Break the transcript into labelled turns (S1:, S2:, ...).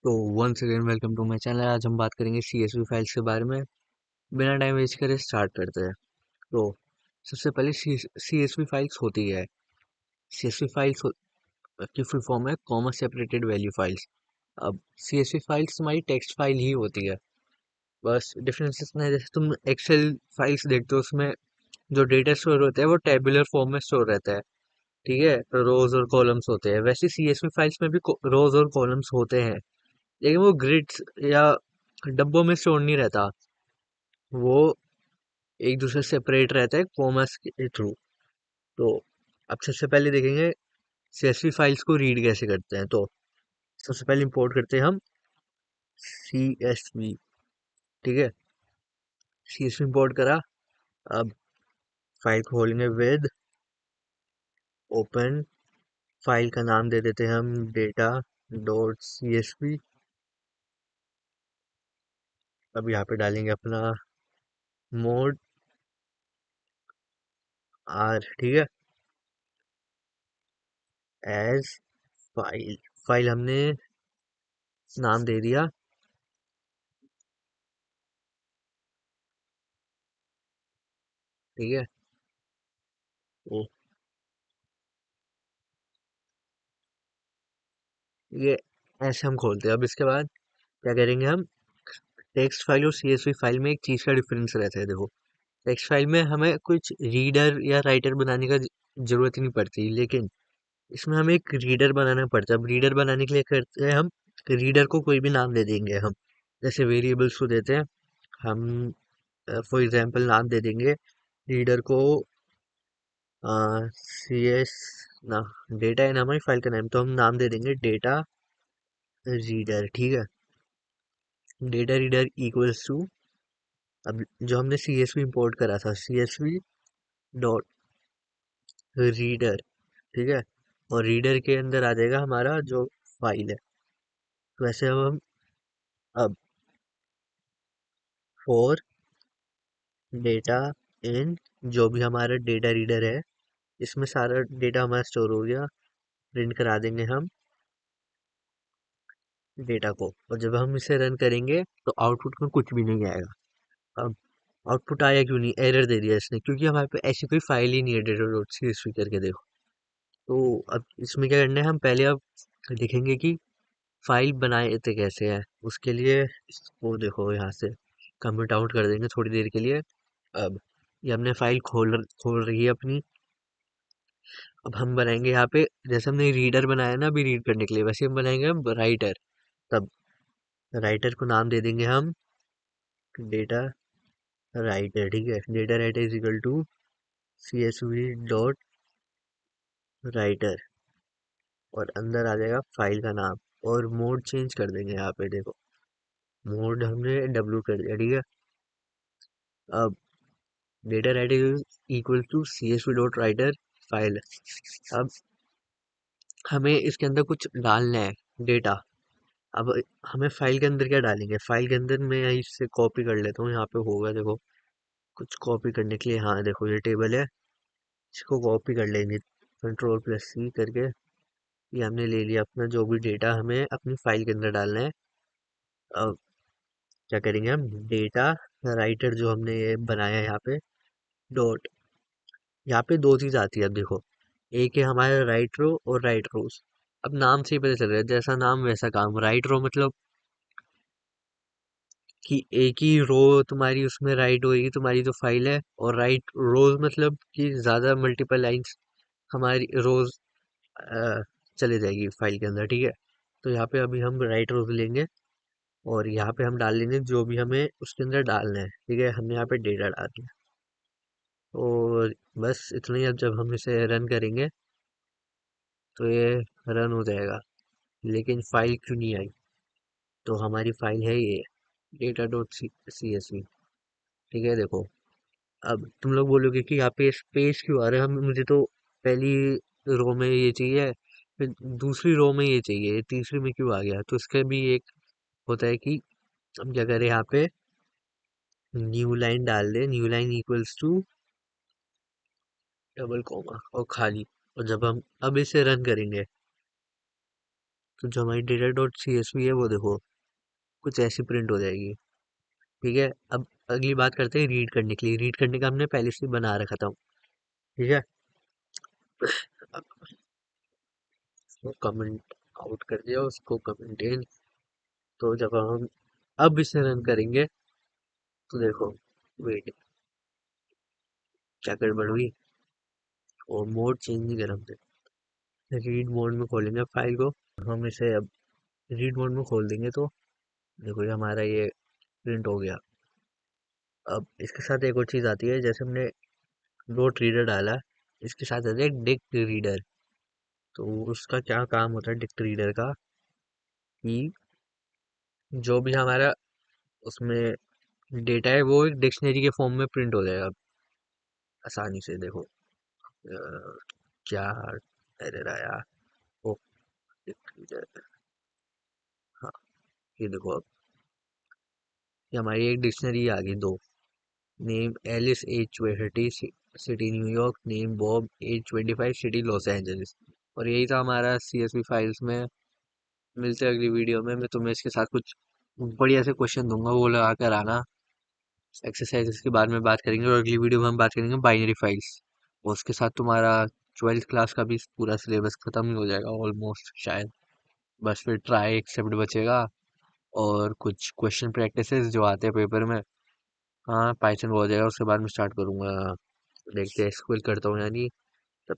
S1: तो once again welcome to my channel. आज हम बात करेंगे CSV फाइल्स के बारे में। बिना टाइम वेस्ट करे स्टार्ट करते हैं। तो सबसे पहले CSV फाइल्स होती है। CSV फाइल्स की फुल फॉर्म है कॉमा सेपरेटेड वैल्यू फाइल्स। अब CSV फाइल्स हमारी टेक्स्ट फाइल ही होती है। बस डिफरेंस इतना है, जैसे तुम एक्सेल फाइल्स देखते हो उसमें जो डेटा स्टोर होता है वो टेबुलर फॉर्म में स्टोर रहता है। ठीक है, तो रोज और कॉलम्स होते हैं। वैसे CSV फाइल्स में भी रोज और कॉलम्स होते हैं, लेकिन वो ग्रिड्स या डब्बों में स्टोर नहीं रहता। वो एक दूसरे से सेपरेट रहता है कॉमर्स के थ्रू। तो अब सबसे पहले देखेंगे CSV फाइल्स को रीड कैसे करते हैं। तो सबसे पहले इंपोर्ट करते हैं हम CSV। ठीक है, CSV इंपोर्ट करा। अब फाइल खोलेंगे विद ओपन। फाइल का नाम दे देते हैं हम data.csv। अब यहाँ पे डालेंगे अपना मोड आर। ठीक है, एज फाइल। फाइल हमने नाम दे दिया। ठीक है, तो ये ऐसे हम खोलते हैं। अब इसके बाद क्या करेंगे हम, टेक्स्ट फाइल और CSV फाइल में एक चीज़ का डिफरेंस रहता है। देखो, टेक्स्ट फाइल में हमें कुछ रीडर या राइटर बनाने का जरूरत ही नहीं पड़ती, लेकिन इसमें हमें एक रीडर बनाना पड़ता है। अब रीडर बनाने के लिए करते हैं हम, रीडर को कोई भी नाम दे देंगे हम। जैसे वेरिएबल्स को देते हैं हम, फॉर एग्जांपल नाम दे देंगे रीडर को सी एस ना, डेटा है ना हमारी फाइल का नाम, तो हम नाम दे देंगे डेटा रीडर। ठीक है, डेटा रीडर इक्वल्स टू, अब जो हमने CSV इंपोर्ट करा था CSV डॉट रीडर। ठीक है, और रीडर के अंदर आ जाएगा हमारा जो फाइल है। तो वैसे अब फॉर डेटा इन, जो भी हमारा डेटा रीडर है इसमें सारा डेटा हमारा स्टोर हो गया। प्रिंट करा देंगे हम डेटा को, और जब हम इसे रन करेंगे तो आउटपुट में कुछ भी नहीं आएगा। अब आउटपुट आया क्यों नहीं, एरर दे दिया इसने, क्योंकि हमारे पे ऐसी कोई फाइल ही नहीं है डेटा डॉट CSV करके। देखो, तो अब इसमें क्या करना है, हम पहले अब देखेंगे कि फाइल बनाए थे कैसे है। उसके लिए इसको देखो यहाँ से कमेंट आउट कर देंगे थोड़ी देर के लिए। अब ये हमने फाइल खोल रही है अपनी। अब हम बनाएंगे यहाँ पे, जैसे हमने रीडर बनाया ना अभी रीड करने के लिए, वैसे हम बनाएंगे हम राइटर। तब राइटर को नाम दे देंगे हम डेटा राइटर। ठीक है, data writer is equal to CSV dot writer, और अंदर आ जाएगा फाइल का नाम। और मोड चेंज कर देंगे यहाँ पे। देखो, मोड हमने W कर दिया। ठीक है, अब data writer equal to CSV dot writer file. अब हमें इसके अंदर कुछ डालना है डेटा। अब हमें फाइल के अंदर क्या डालेंगे, फाइल के अंदर मैं यहीं से कॉपी कर लेता हूँ। यहाँ पे होगा देखो, कुछ कॉपी करने के लिए। हाँ देखो, ये टेबल है, इसको कॉपी कर लेंगे Ctrl+C करके। ये हमने ले लिया अपना जो भी डेटा हमें अपनी फाइल के अंदर डालना है। अब क्या करेंगे हम, डेटा राइटर जो हमने ये बनाया है यहाँ पे डॉट, यहाँ पे दो चीज आती है। अब देखो, एक है हमारा राइट रो और राइट रोज। अब नाम से ही पता चल रहा है, जैसा नाम वैसा काम। राइट रो मतलब कि एक ही रो तुम्हारी उसमें राइट होगी तुम्हारी जो फाइल है, और राइट रोज मतलब कि ज्यादा मल्टीपल लाइंस हमारी रोज चले जाएगी फाइल के अंदर। ठीक है, तो यहाँ पे अभी हम राइट रोज लेंगे, और यहाँ पे हम डाल लेंगे जो भी हमें उसके अंदर डालना है। ठीक है, हमने यहाँ पे डेटा डाल दिया, और बस इतना ही। अब जब हम इसे रन करेंगे तो ये रन हो जाएगा, लेकिन फाइल क्यों नहीं आई। तो हमारी फाइल है ये data.csv। ठीक है, देखो, अब तुम लोग बोलोगे कि यहाँ पे स्पेस क्यों आ रहा है, हम मुझे तो पहली रो में ये चाहिए, फिर दूसरी रो में ये चाहिए, तीसरी में क्यों आ गया। तो इसका भी एक होता है कि हम क्या करें, यहाँ पे न्यू लाइन डाल दें। New line equals to double comma और खाली। और जब हम अब इसे रन करेंगे तो जो हमारी data dot C S V है वो देखो कुछ ऐसी प्रिंट हो जाएगी। ठीक है, अब अगली बात करते हैं रीड करने के लिए। रीड करने का हमने पहले से बना रखा था। ठीक है, उसको कमेंट आउट कर दिया, उसको कमेंट इन। तो जब हम अब इसे रन करेंगे तो देखो, वेट, क्या गड़बड़ हुई, और मोड चेंज नहीं करा हमने। रीड मोड में खोलेंगे फाइल को, हम इसे अब रीड मोड में खोल देंगे तो देखो ये हमारा ये प्रिंट हो गया। अब इसके साथ एक और चीज़ आती है, जैसे हमने नोट रीडर डाला, इसके साथ आता है डिक्ट रीडर। तो उसका क्या काम होता है डिक्ट रीडर का, कि जो भी हमारा उसमें डेटा है वो एक डिक्शनरी के फॉर्म में प्रिंट हो जाएगा आसानी से। देखो क्या एरर आया, ओ डिक्ट रीडर, हाँ ये देखो अब ये हमारी एक डिक्शनरी आ गई दो। Name Alice age 20, city New York, name Bob age 25, city Los Angeles. और यही था हमारा CSV फाइल्स में। मिलते हैं अगली वीडियो में, मैं तुम्हें इसके साथ कुछ बढ़िया से क्वेश्चन दूंगा, वो लगा कर आना। एक्सरसाइजेस के बारे में बात करेंगे, और अगली वीडियो में हम बात करेंगे बाइनरी फाइल्स। और उसके साथ तुम्हारा 12th क्लास का भी पूरा सिलेबस खत्म ही हो जाएगा ऑलमोस्ट शायद। बस फिर ट्राई एक्सेप्ट बचेगा, और कुछ क्वेश्चन प्रैक्टिसेस जो आते हैं पेपर में। हाँ पाइथन हो जाएगा, उसके बाद में स्टार्ट करूंगा, देखते हैं SQL करता हूँ या नहीं।